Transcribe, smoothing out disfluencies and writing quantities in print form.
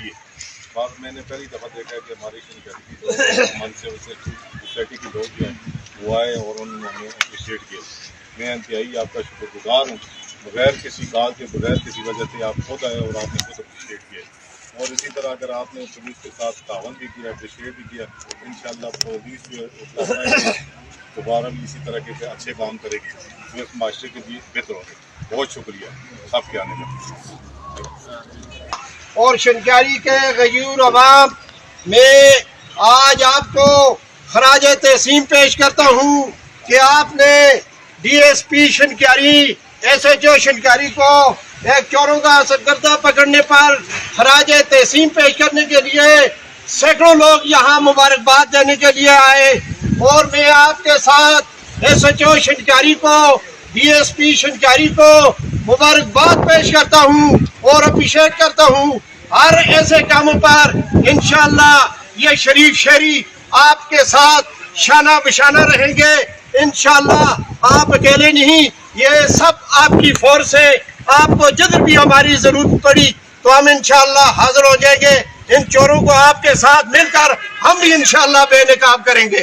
किए। बात मैंने पहली दफ़ा देखा है कि हमारी शनकारी की हमारी सोसाइटी के लोग जो हैं वो आए और उन्होंने हमें अप्रिशिएट किया। मैं इंतहाई आपका शुक्रगुजार हूँ, बगैर किसी कॉल के, बगैर किसी वजह से आप खुद आए और आपने खुद अप्रिशिएट किया। और इसी तरह अगर आपने पुलिस के साथ तावन भी किया, अप्रिशिएट भी किया, इंशाअल्लाह पुलिस दोबारा भी इसी तरह के अच्छे काम करेगी जो इस माशरे के लिए बेहतर होंगे। बहुत शुक्रिया सबके आने का। और शनकारी के गयूर अवाम मैं आज आपको खराज तहसीन पेश करता हूँ कि आपने DSP शनकारी SHO शनकारी को एक चोरों का सरगर्दा पकड़ने पर खराज तहसीन पेश करने के लिए सैकड़ों लोग यहाँ मुबारकबाद देने के लिए आए। और मैं आपके साथ SHO शनकारी को, DSP शनकारी को मुबारकबाद पेश करता हूँ और अप्रिशिएट करता हूँ। हर ऐसे कामों पर इंशाअल्लाह ये शरीफ शहरी आपके साथ शाना बशाना रहेंगे। इंशाअल्लाह आप अकेले नहीं, ये सब आपकी फोर्स है। आपको जब भी हमारी जरूरत पड़ी तो हम इंशाअल्लाह हाजिर हो जाएंगे। इन चोरों को आपके साथ मिलकर हम भी इंशाअल्लाह बेनकाब करेंगे।